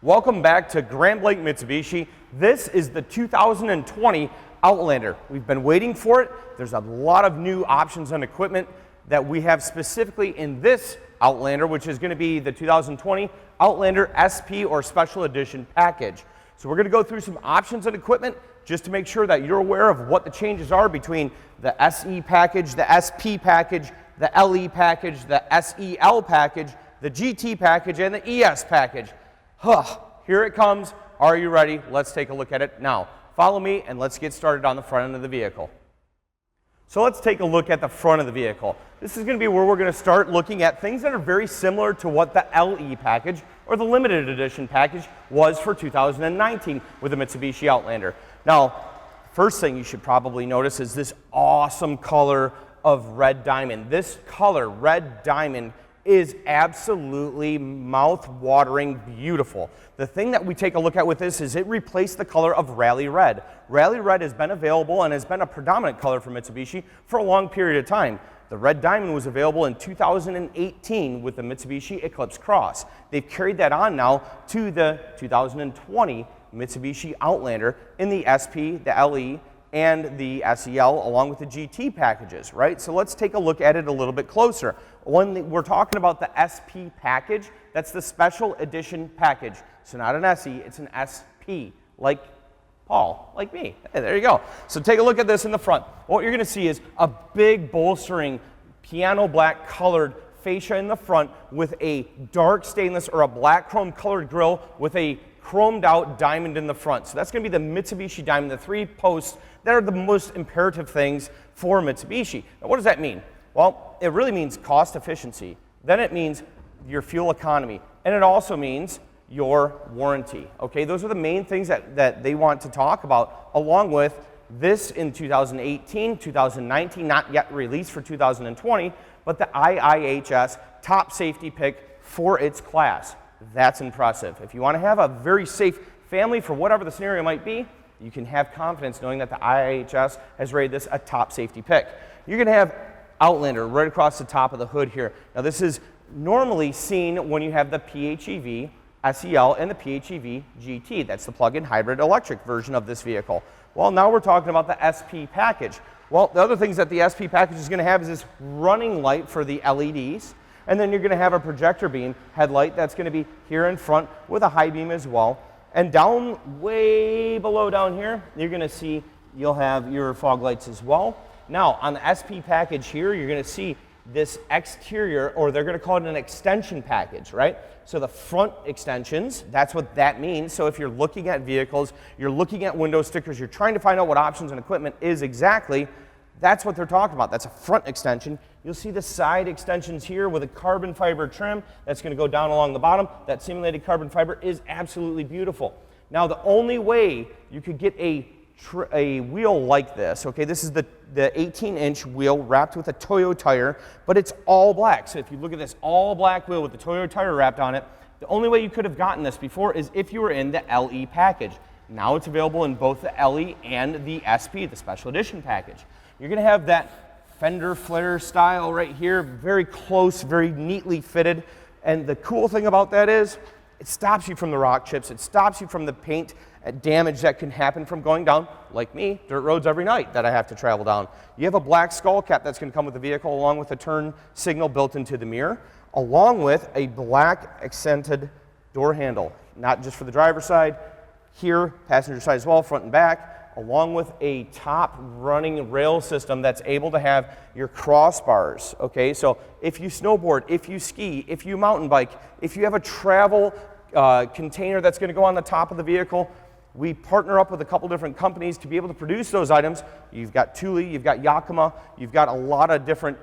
Welcome back to Blanc Mitsubishi. This is the 2020 Outlander. We've been waiting for it. There's a lot of new options and equipment that we have specifically in this Outlander, which is going to be the 2020 Outlander SP or Special Edition package. So we're going to go through some options and equipment just to make sure that you're aware of what the changes are between the SE package, the SP package, the LE package, the SEL package, the GT package, and the ES package. Here it comes. Are you ready? Let's take a look at it now. Follow me and let's get started on the front end of the vehicle. So let's take a look at the front of the vehicle. This is going to be where we're going to start looking at things that are very similar to what the LE package or the limited edition package was for 2019 with the Mitsubishi Outlander. Now, first thing you should probably notice is this awesome color of red diamond. This color, red diamond, is absolutely mouth-watering beautiful. The thing that we take a look at with this is it replaced the color of Rally Red. Rally Red has been available and has been a predominant color for Mitsubishi for a long period of time. The red diamond was available in 2018 with the Mitsubishi Eclipse Cross. They've carried that on now to the 2020 Mitsubishi Outlander in the SP, the LE, and the SEL along with the GT packages, right? So let's take a look at it a little bit closer. When we're talking about the SP package, that's the special edition package. So not an SE, it's an SP, like Paul, like me. Hey, there you go. So take a look at this in the front. What you're gonna see is a big bolstering piano black colored fascia in the front with a dark stainless or a black chrome colored grille with a chromed out diamond in the front. So that's going to be the Mitsubishi diamond, the three posts that are the most imperative things for Mitsubishi. Now, what does that mean? Well, it really means cost efficiency. Then it means your fuel economy. And it also means your warranty. Okay, those are the main things that they want to talk about, along with this in 2018, 2019, not yet released for 2020, but the IIHS top safety pick for its class. That's impressive. If you want to have a very safe family for whatever the scenario might be, you can have confidence knowing that the IIHS has rated this a top safety pick. You're going to have Outlander right across the top of the hood here. Now this is normally seen when you have the PHEV SEL and the PHEV GT. That's the plug-in hybrid electric version of this vehicle. Well, now we're talking about the SP package. Well, the other things that the SP package is going to have is this running light for the LEDs. And then you're going to have a projector beam headlight that's going to be here in front with a high beam as well. And down, way below down here, you're going to see you'll have your fog lights as well. Now, on the SP package here, you're going to see this exterior, or they're going to call it an extension package, right? So the front extensions, that's what that means. So if you're looking at vehicles, you're looking at window stickers, you're trying to find out what options and equipment is exactly, that's what they're talking about. That's a front extension. You'll see the side extensions here with a carbon fiber trim that's going to go down along the bottom. That simulated carbon fiber is absolutely beautiful. Now, the only way you could get a wheel like this, okay, this is the 18-inch wheel wrapped with a Toyo tire, but it's all black. So if you look at this all black wheel with the Toyo tire wrapped on it, the only way you could have gotten this before is if you were in the LE package. Now it's available in both the LE and the SP, the special edition package. You're going to have that fender flare style right here, very close, very neatly fitted. And the cool thing about that is it stops you from the rock chips. It stops you from the paint damage that can happen from going down, like me, dirt roads every night that I have to travel down. You have a black skull cap that's going to come with the vehicle along with a turn signal built into the mirror, along with a black accented door handle, not just for the driver's side, here, passenger side as well, front and back, along with a top running rail system that's able to have your crossbars, okay? So if you snowboard, if you ski, if you mountain bike, if you have a travel container that's gonna go on the top of the vehicle, we partner up with a couple different companies to be able to produce those items. You've got Thule, you've got Yakima, you've got a lot of different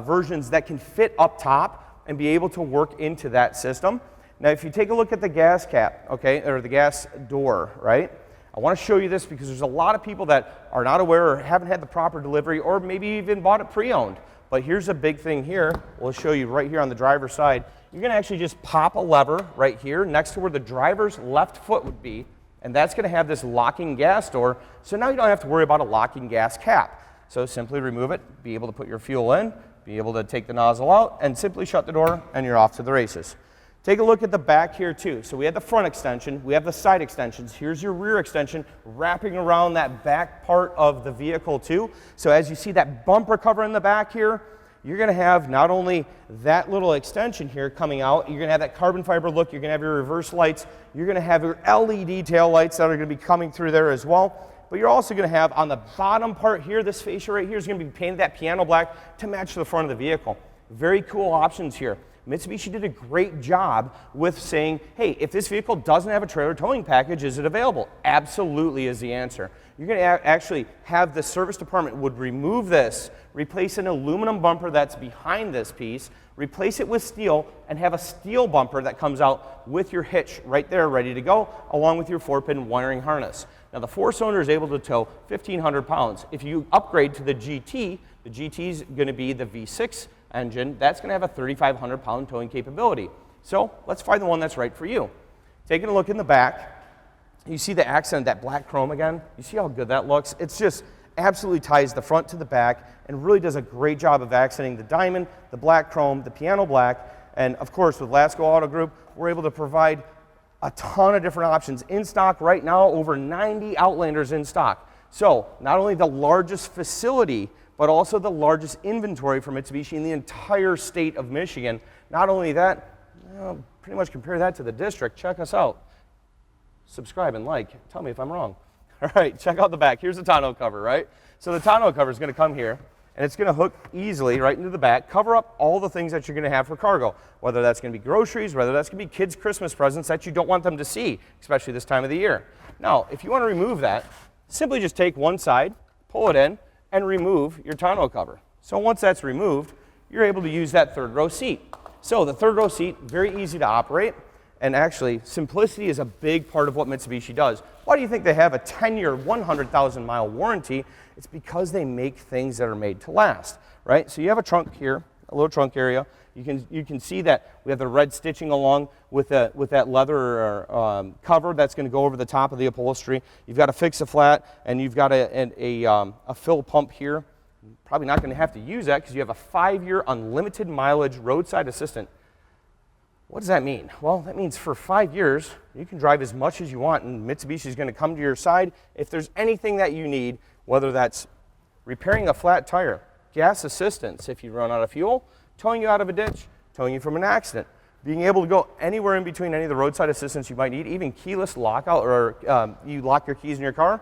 versions that can fit up top and be able to work into that system. Now, if you take a look at the gas cap, okay, or the gas door, right? I want to show you this because there's a lot of people that are not aware or haven't had the proper delivery or maybe even bought it pre-owned. But here's a big thing here. We'll show you right here on the driver's side. You're going to actually just pop a lever right here next to where the driver's left foot would be, and that's going to have this locking gas door. So now you don't have to worry about a locking gas cap. So simply remove it, be able to put your fuel in, be able to take the nozzle out, and simply shut the door, and you're off to the races. Take a look at the back here too. So we have the front extension, we have the side extensions. Here's your rear extension wrapping around that back part of the vehicle too. So as you see that bumper cover in the back here, you're going to have not only that little extension here coming out, you're going to have that carbon fiber look, you're going to have your reverse lights, you're going to have your LED tail lights that are going to be coming through there as well. But you're also going to have on the bottom part here, this fascia right here is going to be painted that piano black to match the front of the vehicle. Very cool options here. Mitsubishi did a great job with saying, hey, if this vehicle doesn't have a trailer towing package, is it available? Absolutely is the answer. You're going to actually have the service department would remove this, replace an aluminum bumper that's behind this piece, replace it with steel, and have a steel bumper that comes out with your hitch right there ready to go, along with your 4-pin wiring harness. Now the 4-cylinder is able to tow 1,500 pounds. If you upgrade to the GT is going to be the V6 engine. That's going to have a 3,500 pound towing capability. So let's find the one that's right for you. Taking a look in the back, you see the accent, that black chrome again? You see how good that looks? It's just absolutely ties the front to the back and really does a great job of accenting the diamond, the black chrome, the piano black, and of course with Lasco Auto Group, we're able to provide a ton of different options in stock right now, over 90 Outlanders in stock. So not only the largest facility, but also the largest inventory for Mitsubishi in the entire state of Michigan. Not only that, pretty much compare that to the district. Check us out. Subscribe and like. Tell me if I'm wrong. All right, check out the back. Here's the tonneau cover, right? So the tonneau cover is going to come here, and it's going to hook easily right into the back, cover up all the things that you're going to have for cargo, whether that's going to be groceries, whether that's going to be kids' Christmas presents that you don't want them to see, especially this time of the year. Now, if you want to remove that, simply just take one side, pull it in, and remove your tonneau cover. So once that's removed, you're able to use that third row seat. So the third row seat, very easy to operate, and actually simplicity is a big part of what Mitsubishi does. Why do you think they have a 10-year, 100,000-mile warranty? It's because they make things that are made to last, right? So you have a trunk here, a little trunk area. You can see that we have the red stitching along with that leather cover that's going to go over the top of the upholstery. You've got a fix-a-flat, and you've got a fill pump here. Probably not going to have to use that because you have a 5-year unlimited mileage roadside assistant. What does that mean? Well, that means for 5 years, you can drive as much as you want, and Mitsubishi is going to come to your side if there's anything that you need, whether that's repairing a flat tire, gas assistance if you run out of fuel, towing you out of a ditch, towing you from an accident, being able to go anywhere in between any of the roadside assistance you might need, even keyless lockout, or you lock your keys in your car,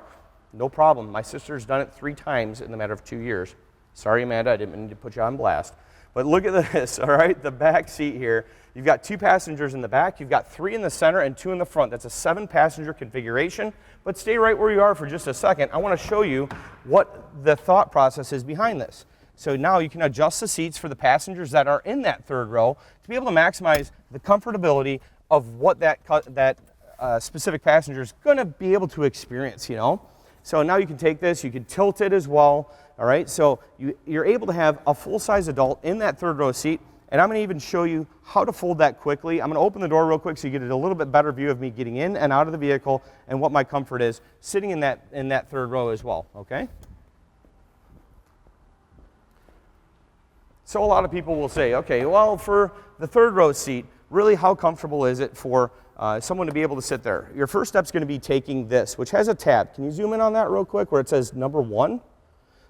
no problem. My sister's done it 3 times in the matter of 2 years. Sorry, Amanda, I didn't mean to put you on blast. But look at this, all right? The back seat here. You've got 2 passengers in the back. You've got 3 in the center and 2 in the front. That's a 7-passenger configuration. But stay right where you are for just a second. I want to show you what the thought process is behind this. So now you can adjust the seats for the passengers that are in that third row to be able to maximize the comfortability of what that specific passenger is going to be able to experience, you know? So now you can take this, you can tilt it as well, all right? So you're able to have a full-size adult in that third row seat, and I'm going to even show you how to fold that quickly. I'm going to open the door real quick so you get a little bit better view of me getting in and out of the vehicle and what my comfort is sitting in that third row as well, okay? So a lot of people will say, okay, well, for the third row seat, really how comfortable is it for someone to be able to sit there? Your first step's going to be taking this, which has a tab. Can you zoom in on that real quick where it says number 1?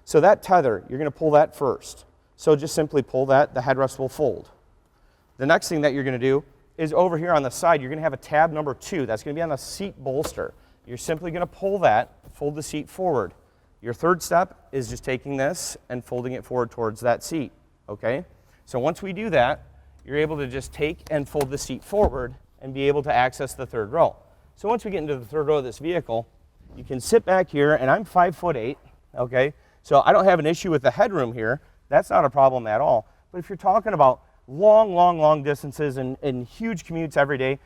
So that tether, you're going to pull that first. So just simply pull that, the headrest will fold. The next thing that you're going to do is over here on the side, you're going to have a tab number 2. That's going to be on the seat bolster. You're simply going to pull that, fold the seat forward. Your third step is just taking this and folding it forward towards that seat, okay? So once we do that, you're able to just take and fold the seat forward and be able to access the third row. So once we get into the third row of this vehicle, you can sit back here, and I'm 5'8", okay? So I don't have an issue with the headroom here. That's not a problem at all. But if you're talking about long distances and huge commutes every day,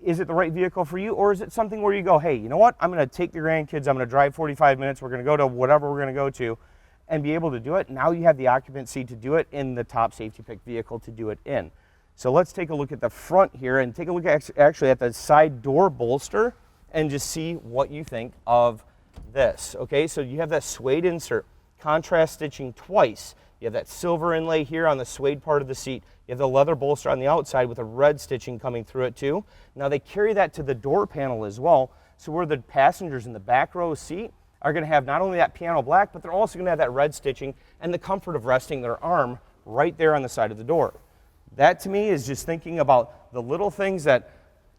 is it the right vehicle for you? Or is it something where you go, hey, you know what? I'm going to take the grandkids. I'm going to drive 45 minutes. We're going to go to whatever we're going to go to and be able to do it. Now you have the occupancy to do it in the top safety pick vehicle to do it in. So let's take a look at the front here and take a look actually at the side door bolster and just see what you think of this. Okay, so you have that suede insert, contrast stitching twice. You have that silver inlay here on the suede part of the seat. You have the leather bolster on the outside with a red stitching coming through it too. Now they carry that to the door panel as well, so where the passengers in the back row seat are going to have not only that piano black, but they're also going to have that red stitching and the comfort of resting their arm right there on the side of the door. That to me is just thinking about the little things that,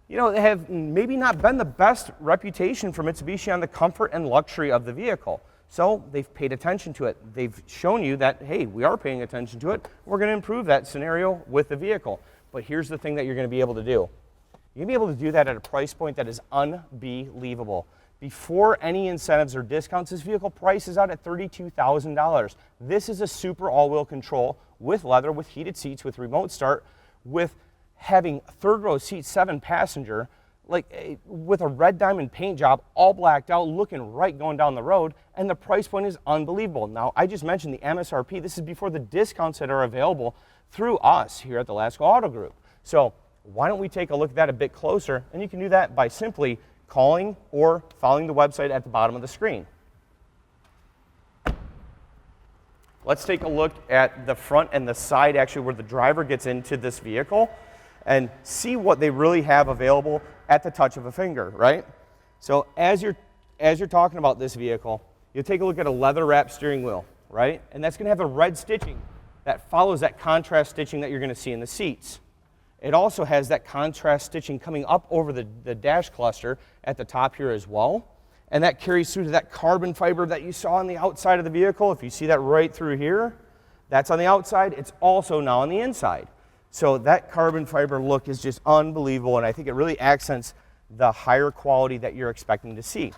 you know, have maybe not been the best reputation for Mitsubishi on the comfort and luxury of the vehicle. So they've paid attention to it. They've shown you that, hey, we are paying attention to it. We're going to improve that scenario with the vehicle. But here's the thing that you're going to be able to do. You're going to be able to do that at a price point that is unbelievable. Before any incentives or discounts, this vehicle prices out at $32,000. This is a super all-wheel control with leather, with heated seats, with remote start, with having third row seat, 7-passenger, like with a red diamond paint job, all blacked out, looking right going down the road, and the price point is unbelievable. Now, I just mentioned the MSRP. This is before the discounts that are available through us here at the Lasco Auto Group. So why don't we take a look at that a bit closer, and you can do that by simply calling or following the website at the bottom of the screen. Let's take a look at the front and the side, actually, where the driver gets into this vehicle, and see what they really have available at the touch of a finger, right? So as you're talking about this vehicle, you'll take a look at a leather wrapped steering wheel, right? And that's going to have the red stitching that follows that contrast stitching that you're going to see in the seats. It also has that contrast stitching coming up over the dash cluster at the top here as well. And that carries through to that carbon fiber that you saw on the outside of the vehicle. If you see that right through here, that's on the outside. It's also now on the inside. So that carbon fiber look is just unbelievable, and I think it really accents the higher quality that you're expecting to see.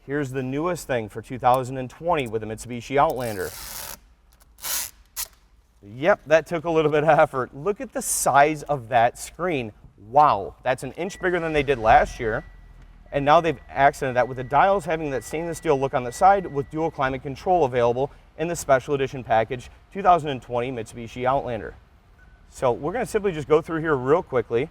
Here's the newest thing for 2020 with the Mitsubishi Outlander. Yep, that took a little bit of effort. Look at the size of that screen. Wow, that's an inch bigger than they did last year. And now they've accented that with the dials having that stainless steel look on the side with dual climate control available in the special edition package 2020 Mitsubishi Outlander. So we're going to simply just go through here real quickly,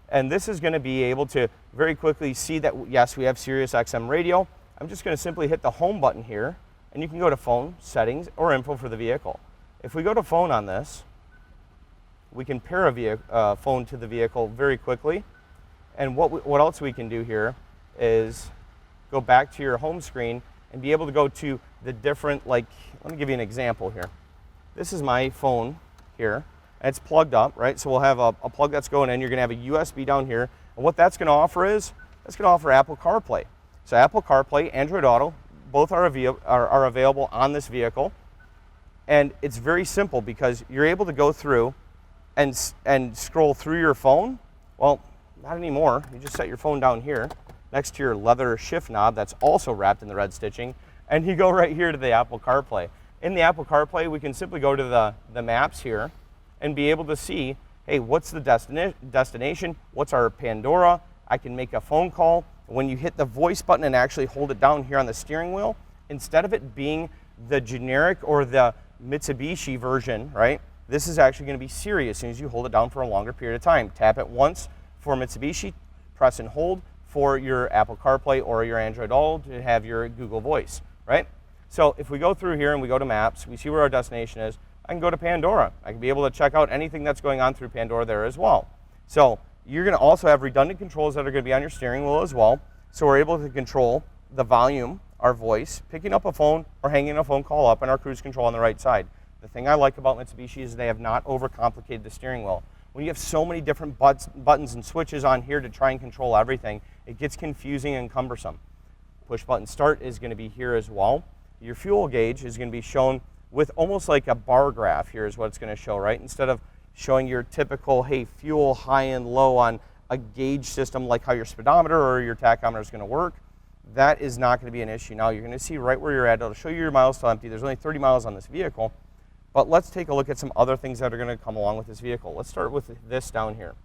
and this is going to be able to very quickly see that, yes, we have Sirius XM radio. I'm just going to simply hit the home button here, and you can go to phone, settings, or info for the vehicle. If we go to phone on this, we can pair a phone to the vehicle very quickly. And what else we can do here is go back to your home screen and be able to go to the different, like, let me give you an example here. This is my phone here. It's plugged up, right? So we'll have a plug that's going in. You're going to have a USB down here. And what that's going to offer is, that's going to offer Apple CarPlay. So Apple CarPlay, Android Auto, both are available on this vehicle. And it's very simple because you're able to go through and scroll through your phone. Well, not anymore. You just set your phone down here next to your leather shift knob that's also wrapped in the red stitching. And you go right here to the Apple CarPlay. In the Apple CarPlay, we can simply go to the maps here and be able to see, hey, what's the destination? What's our Pandora? I can make a phone call. When you hit the voice button and actually hold it down here on the steering wheel, instead of it being the generic or the Mitsubishi version, right? This is actually going to be Siri as soon as you hold it down for a longer period of time. Tap it once for Mitsubishi, press and hold for your Apple CarPlay or your Android Auto to have your Google Voice, right? So if we go through here and we go to Maps, we see where our destination is. I can go to Pandora. I can be able to check out anything that's going on through Pandora there as well. So you're going to also have redundant controls that are going to be on your steering wheel as well. So we're able to control the volume, our voice, picking up a phone or hanging a phone call up, and our cruise control on the right side. The thing I like about Mitsubishi is they have not overcomplicated the steering wheel. When you have so many different buttons and switches on here to try and control everything, it gets confusing and cumbersome. Push button start is going to be here as well. Your fuel gauge is going to be shown with almost like a bar graph. Here is what it's going to show, right? Instead of showing your typical, hey, fuel high and low on a gauge system like how your speedometer or your tachometer is going to work, that is not going to be an issue. Now you're going to see right where you're at. It'll show you your miles till empty. There's only 30 miles on this vehicle, but let's take a look at some other things that are going to come along with this vehicle. Let's start with this down here.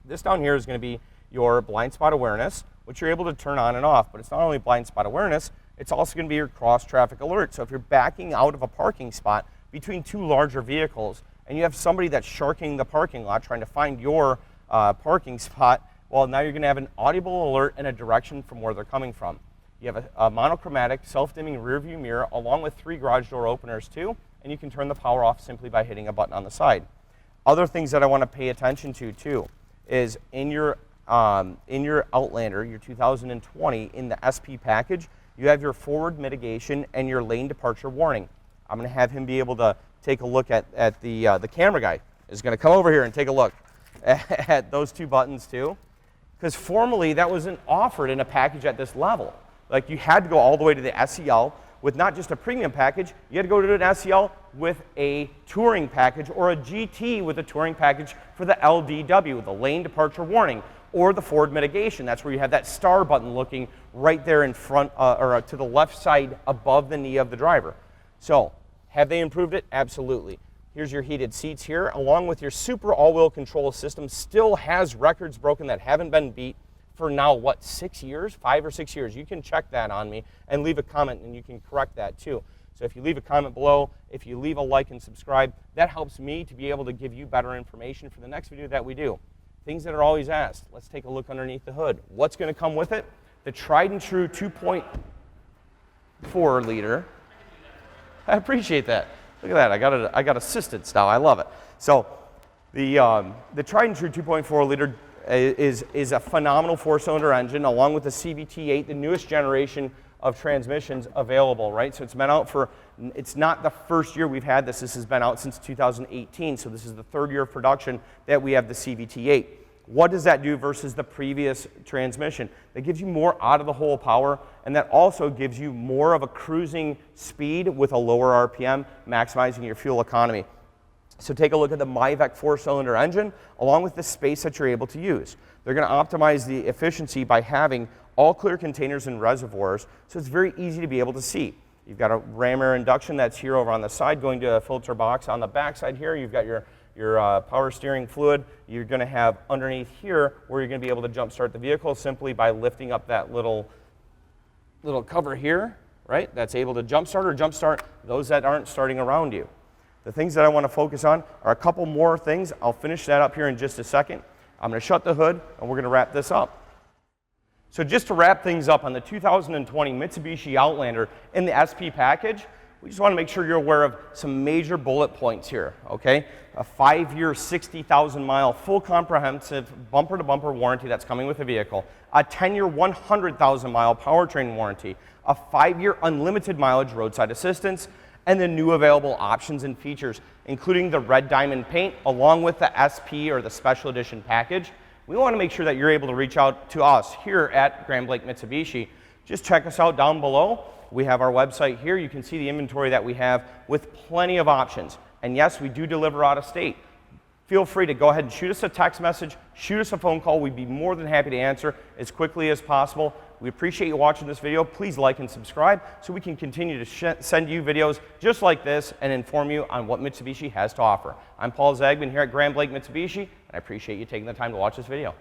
This down here is going to be your blind spot awareness, which you're able to turn on and off, but it's not only blind spot awareness, it's also going to be your cross traffic alert. So if you're backing out of a parking spot between two larger vehicles and you have somebody that's sharking the parking lot trying to find your parking spot, well, now you're going to have an audible alert and a direction from where they're coming from. You have a monochromatic self-dimming rear view mirror along with 3 garage door openers too, and you can turn the power off simply by hitting a button on the side. Other things that I want to pay attention to too is in your Outlander, your 2020, in the SP package, you have your forward mitigation and your lane departure warning. I'm going to have him be able to take a look at the camera guy is going to come over here and take a look at those two buttons too, because formerly that wasn't offered in a package at this level. Like, you had to go all the way to the SEL with not just a premium package, you had to go to an SEL with a touring package, or a GT with a touring package for the LDW, the lane departure warning, or the forward mitigation. That's where you have that star button looking right there in front, or to the left side above the knee of the driver. So, have they improved it? Absolutely. Here's your heated seats here, along with your super all-wheel control system. Still has records broken that haven't been beat for now, what, 6 years? 5 or 6 years. You can check that on me and leave a comment, and you can correct that too. So if you leave a comment below, if you leave a like and subscribe, that helps me to be able to give you better information for the next video that we do. Things that are always asked. Let's take a look underneath the hood. What's going to come with it? The tried and true 2.4 liter. I appreciate that. Look at that. I got assistance now. I love it. So the tried and true 2.4 liter is a phenomenal 4-cylinder engine, along with the CVT8, the newest generation of transmissions available, right? So it's been out for, it's not the first year we've had this. This has been out since 2018. So this is the 3rd year of production that we have the CVT8. What does that do versus the previous transmission? That gives you more out of the hole power, and that also gives you more of a cruising speed with a lower RPM, maximizing your fuel economy. So take a look at the MyVec 4-cylinder engine, along with the space that you're able to use. They're going to optimize the efficiency by having all clear containers and reservoirs, so it's very easy to be able to see. You've got a ram air induction that's here over on the side, going to a filter box on the back side here. You've got your power steering fluid. You're going to have underneath here where you're going to be able to jump start the vehicle simply by lifting up that little cover here, right? That's able to jump start or jump start those that aren't starting around you. The things that I want to focus on are a couple more things. I'll finish that up here in just a second. I'm going to shut the hood, and we're going to wrap this up. So just to wrap things up on the 2020 Mitsubishi Outlander in the SP package, we just want to make sure you're aware of some major bullet points here, okay? A 5-year, 60,000-mile, full comprehensive bumper-to-bumper warranty that's coming with the vehicle, a 10-year, 100,000-mile powertrain warranty, a 5-year unlimited mileage roadside assistance, and the new available options and features, including the red diamond paint, along with the SP or the special edition package. We want to make sure that you're able to reach out to us here at Grand Blanc Mitsubishi. Just check us out down below. We have our website here. You can see the inventory that we have with plenty of options. And yes, we do deliver out of state. Feel free to go ahead and shoot us a text message, shoot us a phone call. We'd be more than happy to answer as quickly as possible. We appreciate you watching this video. Please like and subscribe so we can continue to send you videos just like this and inform you on what Mitsubishi has to offer. I'm Paul Zagman here at Grand Blanc Mitsubishi, and I appreciate you taking the time to watch this video.